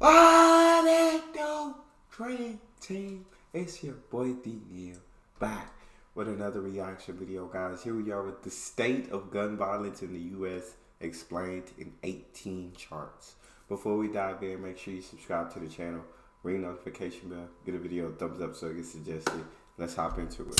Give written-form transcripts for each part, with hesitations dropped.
What it do, Dream Team? It's your boy Neal back with another reaction video, guys. Here we are with the state of gun violence in the U.S. explained in 18 charts. Before we dive in, make sure you subscribe to the channel, ring notification bell, get a video a thumbs up so it gets suggested. Let's hop into it.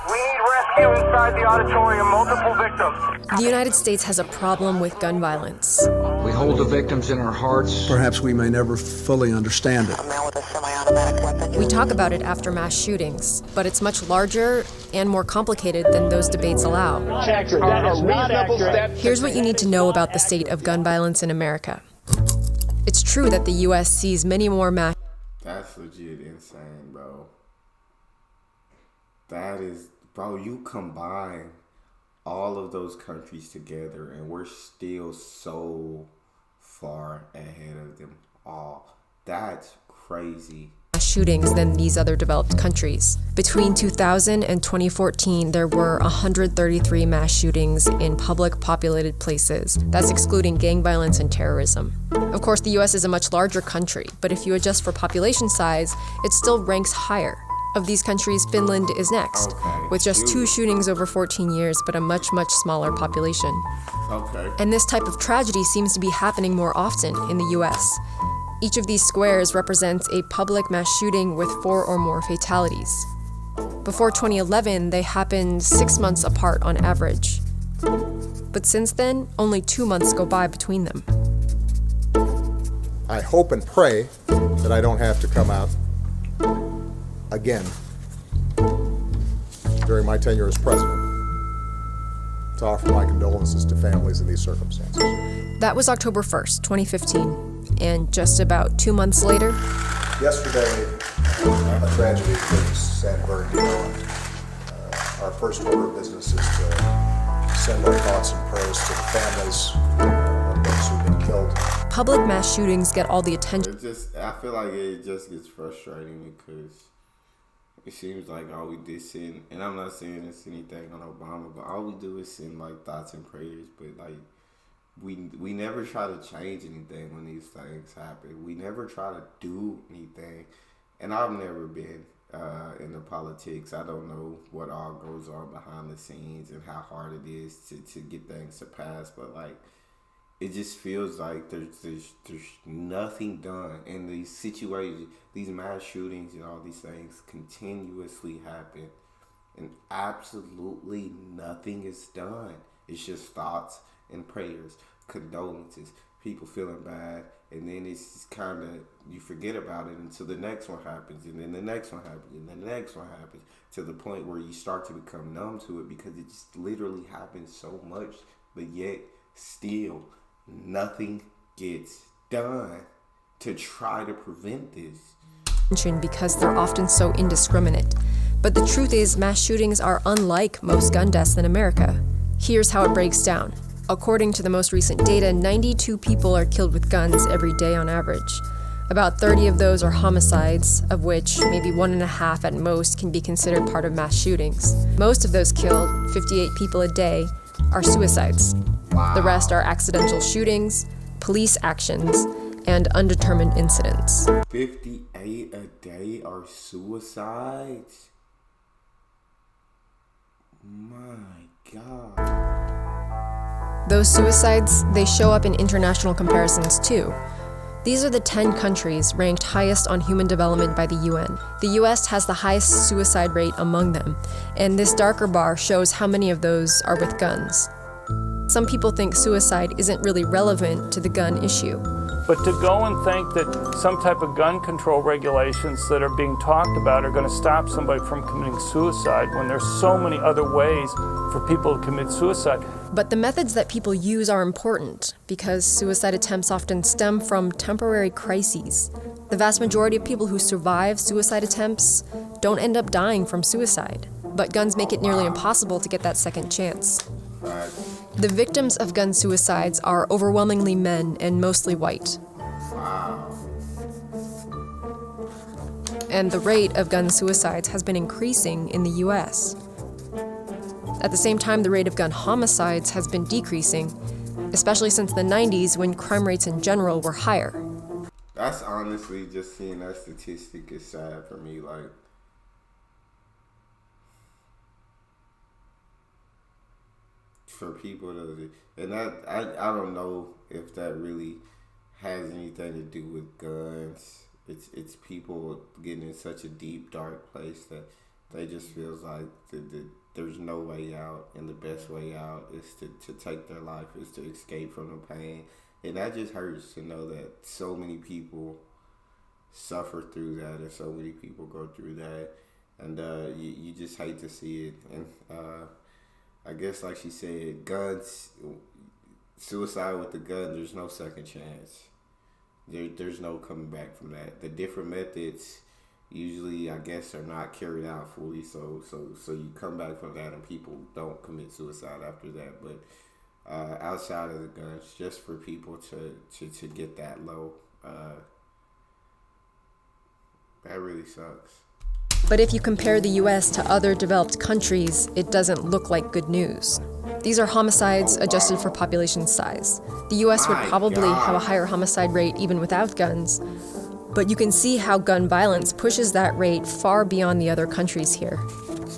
We need rescue inside the auditorium, multiple victims. The United States has a problem with gun violence. We hold the victims in our hearts. Perhaps we may never fully understand it. A man with a semi-automatic weapon. We talk about it after mass shootings, but it's much larger and more complicated than those debates allow. That is not accurate. Here's what you need to know about the state of gun violence in America. It's true that the U.S. sees many more mass... That's legit insane, bro. That is, bro, you combine all of those countries together and we're still so far ahead of them all. That's crazy. shootings than these other developed countries. Between 2000 and 2014, there were 133 mass shootings in public populated places. That's excluding gang violence and terrorism. Of course, the US is a much larger country, but if you adjust for population size, it still ranks higher. Of these countries, Finland is next, with just 2 shootings over 14 years, but a much, much smaller population. And this type of tragedy seems to be happening more often in the US. Each of these squares represents a public mass shooting with 4 or more fatalities. Before 2011, they happened 6 months apart on average. But since then, only 2 months go by between them. I hope and pray that I don't have to come out again during my tenure as president to offer my condolences to families in these circumstances. That was October 1st, 2015. And just about 2 months later... Yesterday, a tragedy took San Bernardino. Our first order of business is to send our thoughts and prayers to the families of those who've been killed. Public mass shootings get all the attention. I feel like it just gets frustrating because it seems like all we did send, and I'm not saying it's anything on Obama, but all we do is send like thoughts and prayers, but like we never try to change anything when these things happen. We never try to do anything, and I've never been into politics. I don't know what all goes on behind the scenes and how hard it is to get things to pass, but like it just feels like there's nothing done, and these situations, these mass shootings and all these things continuously happen, and absolutely nothing is done. It's just thoughts and prayers, condolences, people feeling bad, and then it's just kind of, you forget about it until the next one happens, and then the next one happens, and then the next one happens, to the point where you start to become numb to it because it just literally happens so much, but yet still nothing gets done to try to prevent this. Because they're often so indiscriminate. But the truth is, mass shootings are unlike most gun deaths in America. Here's how it breaks down. According to the most recent data, 92 people are killed with guns every day on average. About 30 of those are homicides, of which maybe 1.5 at most can be considered part of mass shootings. Most of those killed, 58 people a day, are suicides. The rest are accidental shootings, police actions, and undetermined incidents. 58 a day are suicides? My God. Those suicides, they show up in international comparisons too. These are the 10 countries ranked highest on human development by the UN. The US has the highest suicide rate among them, and this darker bar shows how many of those are with guns. Some people think suicide isn't really relevant to the gun issue. But to go and think that some type of gun control regulations that are being talked about are going to stop somebody from committing suicide when there's so many other ways for people to commit suicide. But the methods that people use are important because suicide attempts often stem from temporary crises. The vast majority of people who survive suicide attempts don't end up dying from suicide. But guns make it nearly impossible to get that second chance. The victims of gun suicides are overwhelmingly men and mostly white. And the rate of gun suicides has been increasing in the US. At the same time, the rate of gun homicides has been decreasing, especially since the 90s when crime rates in general were higher. That's honestly, just seeing that statistic is sad for me. Like, for people to, and that I don't know if that really has anything to do with guns. It's people getting in such a deep, dark place that they just feels like there's no way out, and the best way out is to take their life, is to escape from the pain. And that just hurts to know that so many people suffer through that, and so many people go through that. And you just hate to see it. And I guess, like she said, guns, suicide with the gun, there's no second chance. There's no coming back from that. The different methods usually, I guess, are not carried out fully. So you come back from that, and people don't commit suicide after that. But outside of the guns, just for people to get that low, that really sucks. But if you compare the US to other developed countries, it doesn't look like good news. These are homicides adjusted for population size. The US would probably have a higher homicide rate even without guns, but you can see how gun violence pushes that rate far beyond the other countries here.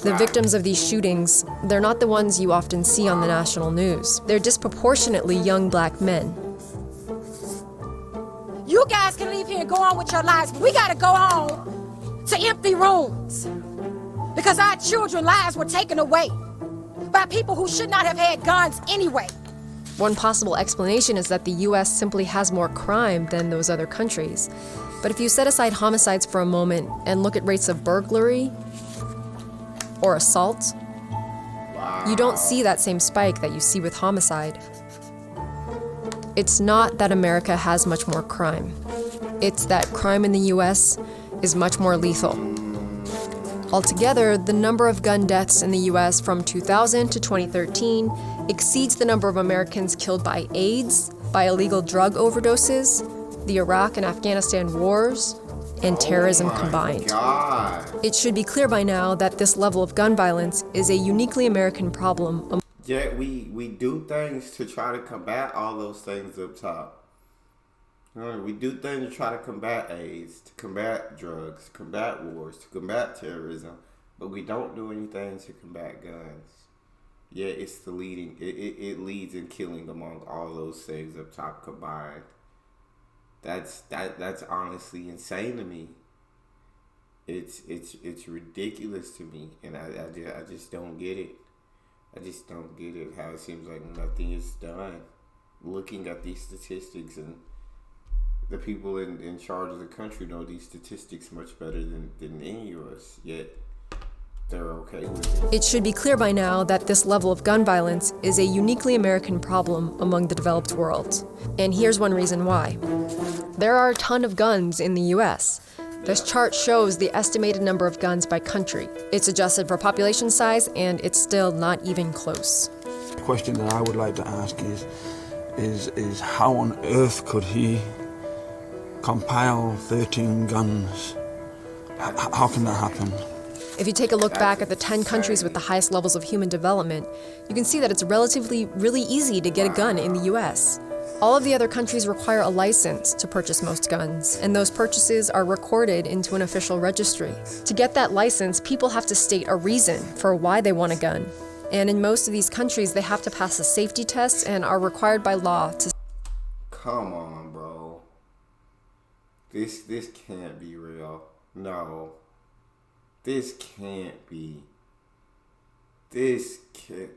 The victims of these shootings, they're not the ones you often see on the national news. They're disproportionately young black men. You guys can leave here and go on with your lives, but we gotta go on to empty rooms because our children's lives were taken away by people who should not have had guns anyway. One possible explanation is that the US simply has more crime than those other countries. But if you set aside homicides for a moment and look at rates of burglary or assault, you don't see that same spike that you see with homicide. It's not that America has much more crime. It's that crime in the US is much more lethal. Altogether, the number of gun deaths in the US from 2000 to 2013 exceeds the number of Americans killed by AIDS, by illegal drug overdoses, the Iraq and Afghanistan wars, and terrorism combined. God. It should be clear by now that this level of gun violence is a uniquely American problem. Yet we do things to try to combat all those things up top. We do things to try to combat AIDS, to combat drugs, to combat wars, to combat terrorism, but we don't do anything to combat guns. Yeah, it's the leading. It leads in killing among all those things up top combined. That's honestly insane to me. It's ridiculous to me, and I just don't get it. I just don't get it. How it seems like nothing is done. Looking at these statistics, and the people in charge of the country know these statistics much better than any of us, yet they're okay with it. It should be clear by now that this level of gun violence is a uniquely American problem among the developed world. And here's one reason why. There are a ton of guns in the US. This chart shows the estimated number of guns by country. It's adjusted for population size, and it's still not even close. The question that I would like to ask is how on earth could he compile 13 guns? How can that happen? If you take a look back at the 10 countries with the highest levels of human development, you can see that it's really easy to get a gun in the US. All of the other countries require a license to purchase most guns, and those purchases are recorded into an official registry. To get that license, people have to state a reason for why they want a gun. And in most of these countries, they have to pass a safety test and are required by law to... Come on, bro. This can't be real. No. This can't be. This can't.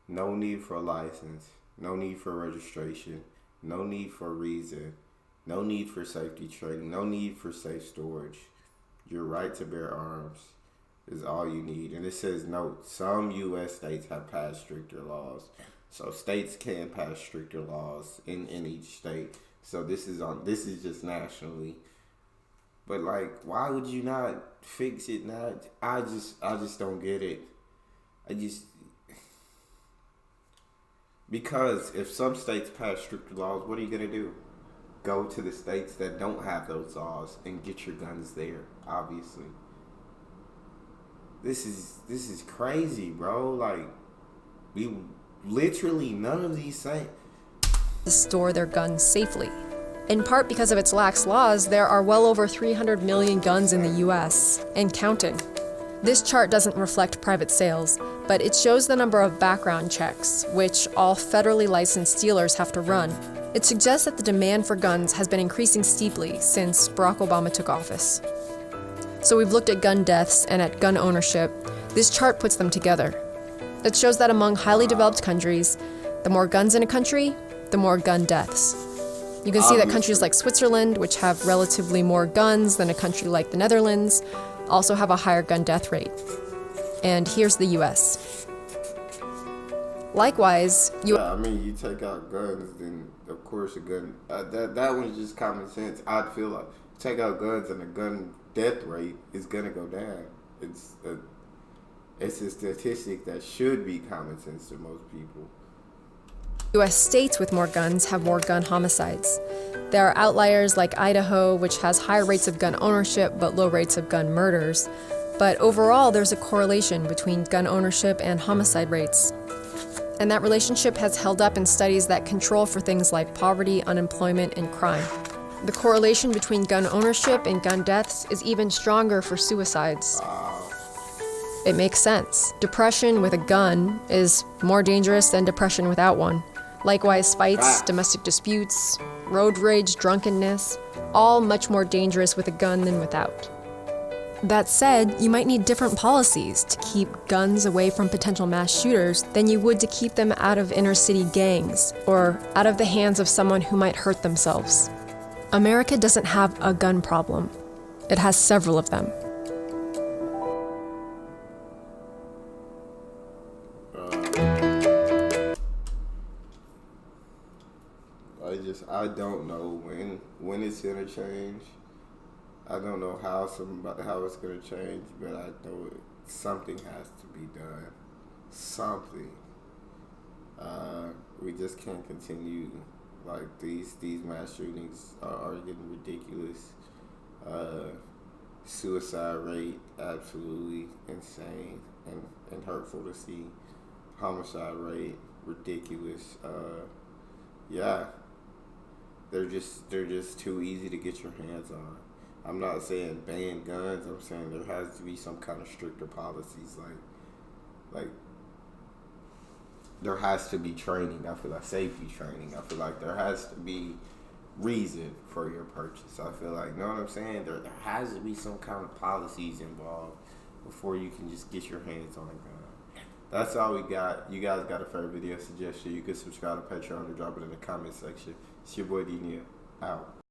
No need for a license. No need for registration. No need for a reason. No need for safety training. No need for safe storage. Your right to bear arms is all you need. And it says, note, some U.S. states have passed stricter laws. So states can pass stricter laws in each state. So this is just nationally. But like, why would you not fix it now? I just don't get it. Because if some states pass stricter laws, what are you gonna do? Go to the states that don't have those laws and get your guns there, obviously. This is crazy, bro. Like, we literally none of these things store their guns safely. In part because of its lax laws, there are well over 300 million guns in the US, and counting. This chart doesn't reflect private sales, but it shows the number of background checks, which all federally licensed dealers have to run. It suggests that the demand for guns has been increasing steeply since Barack Obama took office. So we've looked at gun deaths and at gun ownership. This chart puts them together. It shows that among highly developed countries, the more guns in a country, the more gun deaths. You can see that countries like Switzerland, which have relatively more guns than a country like the Netherlands, also have a higher gun death rate. And here's the US. Likewise, I mean, you take out guns, then of course a gun. That one's just common sense. I feel like take out guns and the gun death rate is gonna go down. It's a statistic that should be common sense to most people. US states with more guns have more gun homicides. There are outliers like Idaho, which has higher rates of gun ownership but low rates of gun murders. But overall, there's a correlation between gun ownership and homicide rates. And that relationship has held up in studies that control for things like poverty, unemployment, and crime. The correlation between gun ownership and gun deaths is even stronger for suicides. It makes sense. Depression with a gun is more dangerous than depression without one. Likewise, fights, domestic disputes, road rage, drunkenness, all much more dangerous with a gun than without. That said, you might need different policies to keep guns away from potential mass shooters than you would to keep them out of inner city gangs or out of the hands of someone who might hurt themselves. America doesn't have a gun problem. It has several of them. I don't know when it's gonna change. I don't know how it's gonna change, but I know something has to be done. Something. We just can't continue like these mass shootings are getting ridiculous. Suicide rate absolutely insane and hurtful to see. Homicide rate ridiculous. Yeah. They're just too easy to get your hands on. I'm not saying ban guns. I'm saying there has to be some kind of stricter policies. Like there has to be training. I feel like safety training. I feel like there has to be reason for your purchase. I feel like, you know what I'm saying? There has to be some kind of policies involved before you can just get your hands on a gun. That's all we got. You guys got a favorite video suggestion? You can subscribe to Patreon or drop it in the comment section. It's your boy Neal. Out.